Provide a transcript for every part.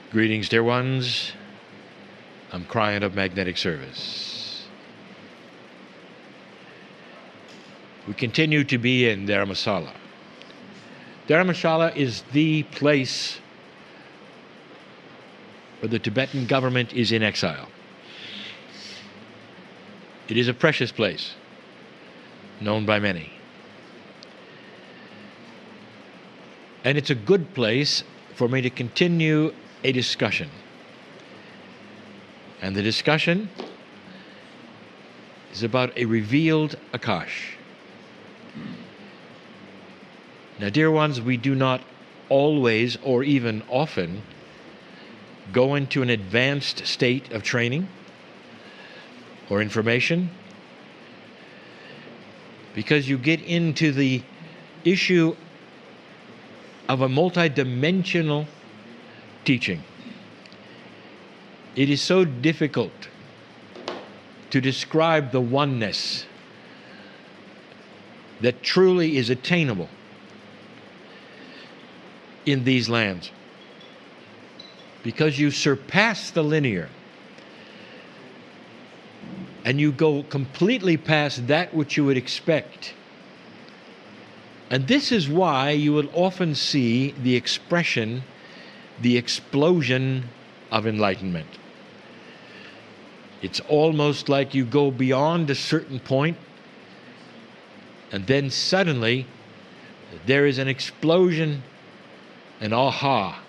Greetings, dear ones. I'm Kryon of Magnetic Service. We continue to be in Dharamsala. Dharamsala is the place where the Tibetan government is in exile. It is a precious place, known by many. And it's a good place for me to continue a discussion. And the discussion is about a revealed Akash. Now, dear ones, we do not always or even often go into an advanced state of training or information, because you get into the issue of a multidimensional teaching. It is so difficult to describe the oneness that truly is attainable in these lands, because you surpass the linear and you go completely past that which you would expect. And this is why you will often see the expression, the explosion of enlightenment. It's almost like you go beyond a certain point, and then suddenly there is an explosion, an aha.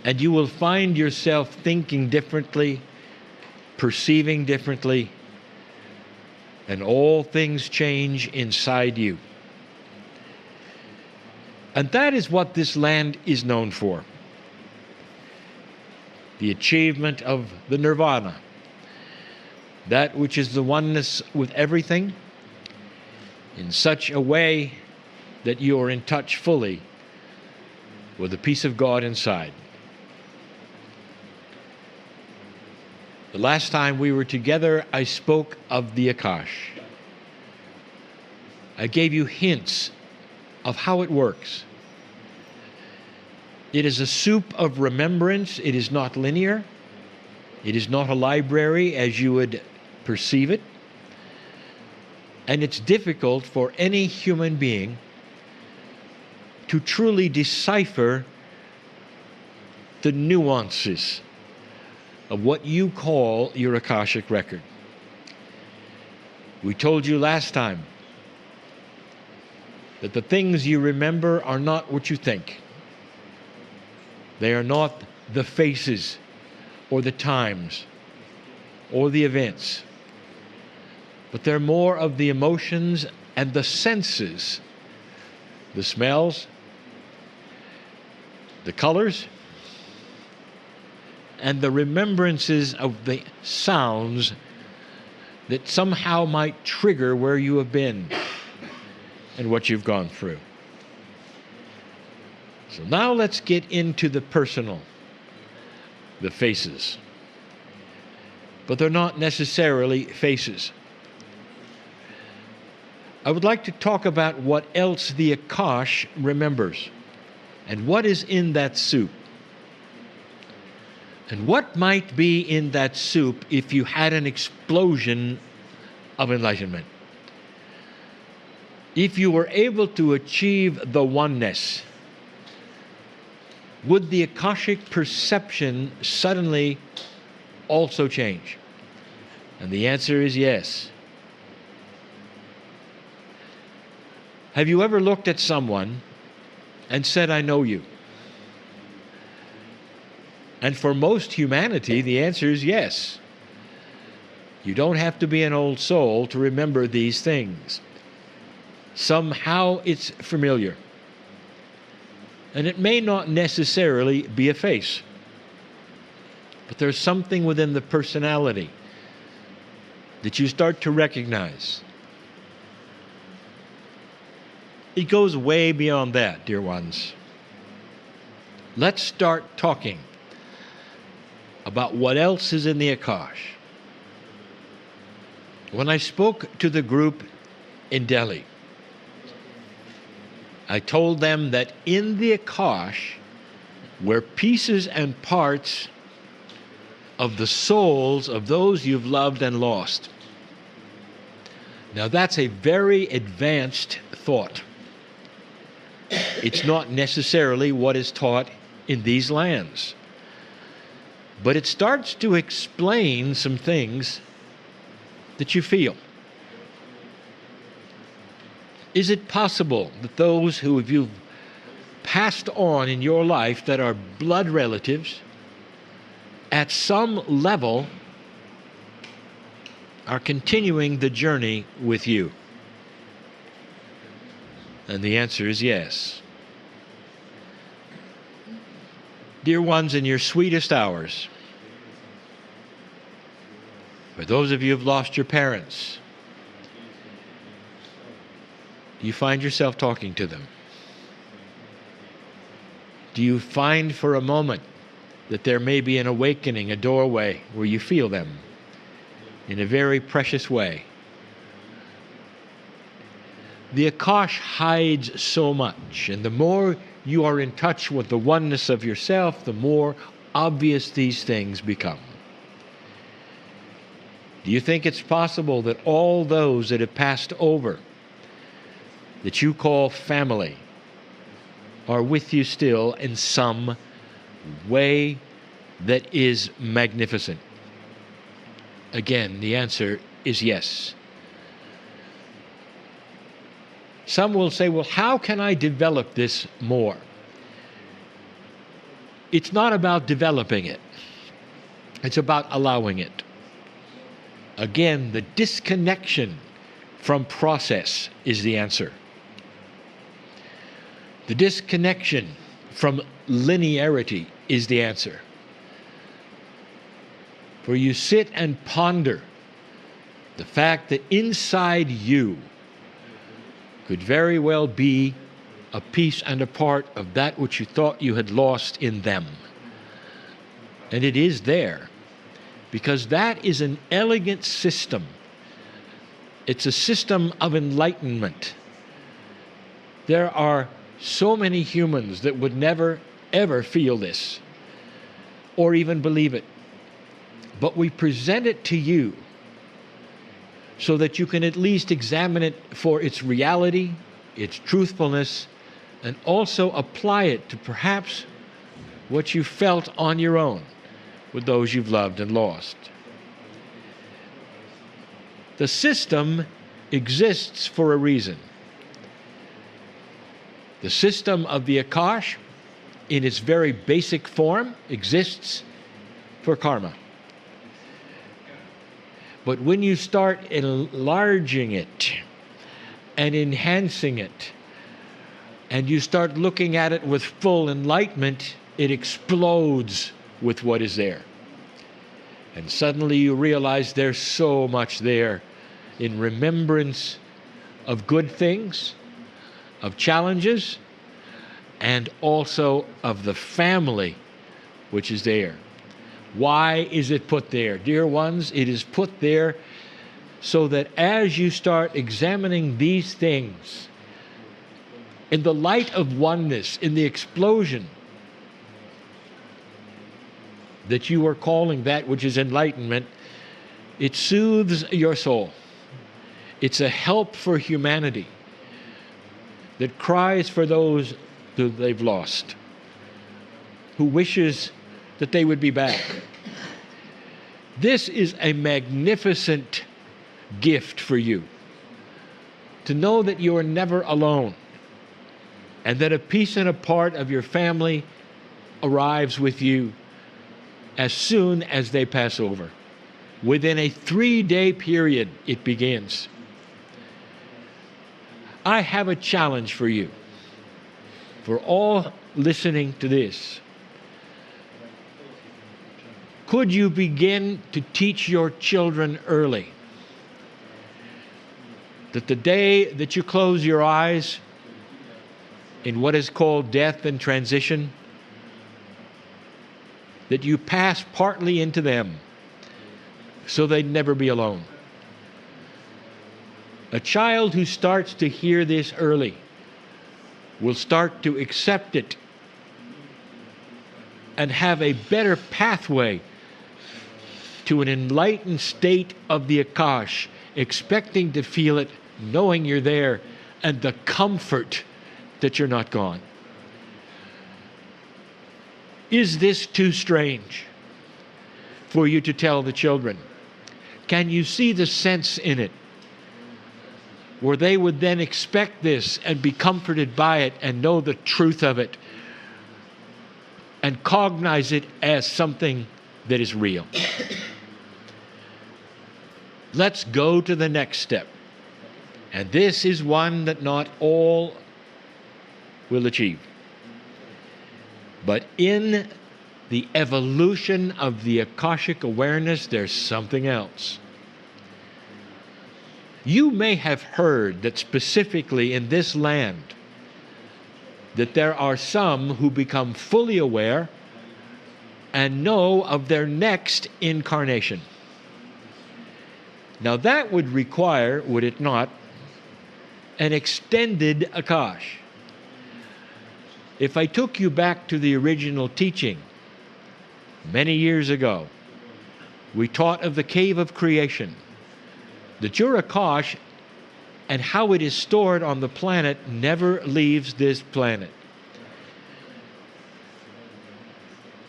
And you will find yourself thinking differently, perceiving differently, and all things change inside you. And that is what this land is known for. The achievement of the nirvana, that which is the oneness with everything, in such a way that you are in touch fully with the peace of God inside. The last time we were together, I spoke of the Akash. I gave you hints of how it works. It is a soup of remembrance. It is not linear. It is not a library as you would perceive it. And it's difficult for any human being to truly decipher the nuances of what you call your Akashic record. We told you last time that the things you remember are not what you think. They are not the faces or the times or the events, but they're more of the emotions and the senses, the smells, the colors, and the remembrances of the sounds that somehow might trigger where you have been and what you've gone through. So now let's get into the personal, the faces. But they're not necessarily faces. I would like to talk about what else the Akash remembers and what is in that soup. And what might be in that soup if you had an explosion of enlightenment? If you were able to achieve the oneness, would the Akashic perception suddenly also change? And the answer is yes. Have you ever looked at someone and said, "I know you"? And for most humanity, the answer is yes. You don't have to be an old soul to remember these things. Somehow it's familiar. And it may not necessarily be a face, but there's something within the personality that you start to recognize. It goes way beyond that, dear ones. Let's start talking about what else is in the Akash. When I spoke to the group in Delhi, I told them that in the Akash where pieces and parts of the souls of those you've loved and lost. Now that's a very advanced thought. It's not necessarily what is taught in these lands. But it starts to explain some things that you feel. Is it possible that those who you've passed on in your life that are blood relatives, at some level, are continuing the journey with you? And the answer is yes. Dear ones, in your sweetest hours, for those of you who've lost your parents, do you find yourself talking to them? Do you find for a moment that there may be an awakening, a doorway where you feel them in a very precious way? The Akash hides so much, and the more you are in touch with the oneness of yourself, the more obvious these things become. Do you think it's possible that all those that have passed over, that you call family, are with you still in some way that is magnificent? Again, the answer is yes. Some will say, well, how can I develop this more? It's not about developing it. It's about allowing it. Again, the disconnection from process is the answer. The disconnection from linearity is the answer. For you sit and ponder the fact that inside you could very well be a piece and a part of that which you thought you had lost in them. And it is there, because that is an elegant system. It's a system of enlightenment. There are so many humans that would never, ever feel this, or even believe it. But we present it to you so that you can at least examine it for its reality, its truthfulness, and also apply it to perhaps what you felt on your own with those you've loved and lost. The system exists for a reason. The system of the Akash, in its very basic form, exists for karma. But when you start enlarging it and enhancing it, and you start looking at it with full enlightenment, it explodes with what is there. And suddenly you realize there's so much there in remembrance of good things, of challenges, and also of the family which is there. Why is it put there? Dear ones, it is put there so that as you start examining these things in the light of oneness, in the explosion that you are calling that which is enlightenment, it soothes your soul. It's a help for humanity that cries for those who they've lost, who wishes that they would be back. This is a magnificent gift for you, to know that you are never alone, and that a piece and a part of your family arrives with you as soon as they pass over. Within a 3-day period, it begins. I have a challenge for you, for all listening to this. Could you begin to teach your children early that the day that you close your eyes in what is called death and transition, that you pass partly into them so they'd never be alone? A child who starts to hear this early will start to accept it and have a better pathway to an enlightened state of the Akash, expecting to feel it, knowing you're there, and the comfort that you're not gone. Is this too strange for you to tell the children? Can you see the sense in it, where they would then expect this and be comforted by it and know the truth of it and cognize it as something that is real? Let's go to the next step. And this is one that not all will achieve. But in the evolution of the Akashic awareness, there's something else. You may have heard that specifically in this land, that there are some who become fully aware and know of their next incarnation. Now that would require, would it not, an extended Akash. If I took you back to the original teaching, many years ago, we taught of the cave of creation, that your Akash and how it is stored on the planet never leaves this planet.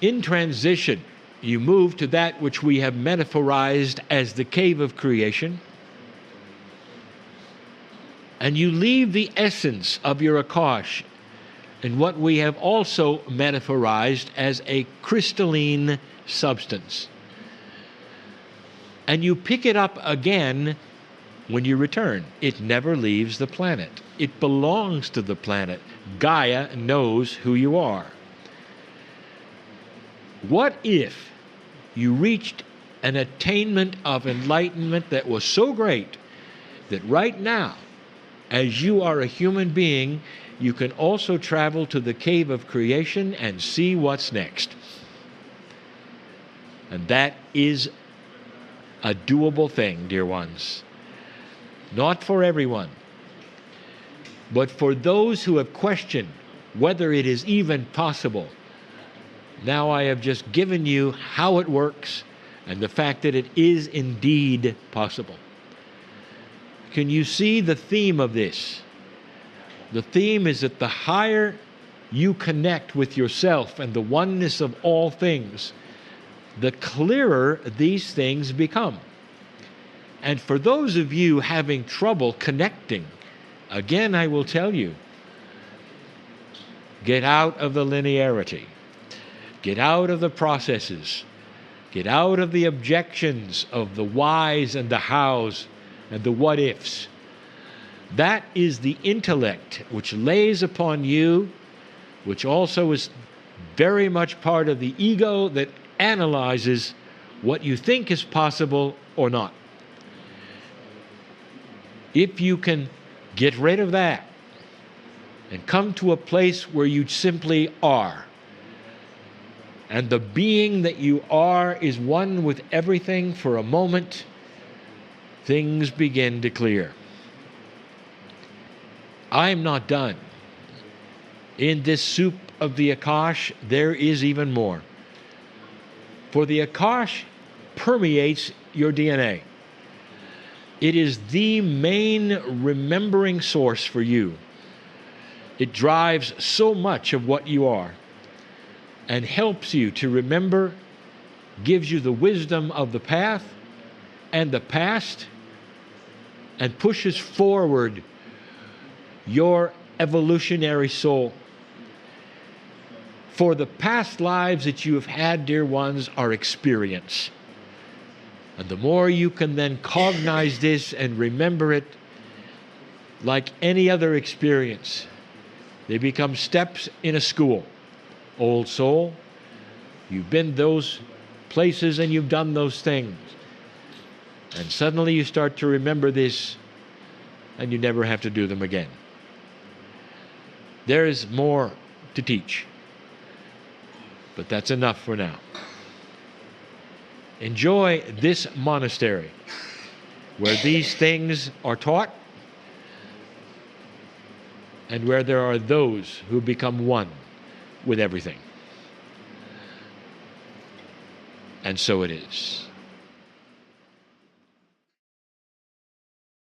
In transition, you move to that which we have metaphorized as the cave of creation, and you leave the essence of your Akash in what we have also metaphorized as a crystalline substance. And you pick it up again when you return. It never leaves the planet. It belongs to the planet. Gaia knows who you are. What if you reached an attainment of enlightenment that was so great that right now, as you are a human being, you can also travel to the cave of creation and see what's next? And that is a doable thing, dear ones. Not for everyone, but for those who have questioned whether it is even possible. Now I have just given you how it works and the fact that it is indeed possible. Can you see the theme of this? The theme is that the higher you connect with yourself and the oneness of all things, the clearer these things become. And for those of you having trouble connecting, again I will tell you, get out of the linearity. Get out of the processes. Get out of the objections of the whys and the hows and the what ifs. That is the intellect which lays upon you, which also is very much part of the ego that analyzes what you think is possible or not. If you can get rid of that and come to a place where you simply are, and the being that you are is one with everything for a moment, things begin to clear. I'm not done. In this soup of the Akash, there is even more. For the Akash permeates your DNA. It is the main remembering source for you. It drives so much of what you are and helps you to remember, gives you the wisdom of the path and the past, and pushes forward your evolutionary soul. For the past lives that you have had, dear ones, are experience. And the more you can then cognize this and remember it, like any other experience, they become steps in a school. Old soul, you've been those places and you've done those things. And suddenly you start to remember this and you never have to do them again. There is more to teach, but that's enough for now. Enjoy this monastery where these things are taught and where there are those who become one with everything. And so it is.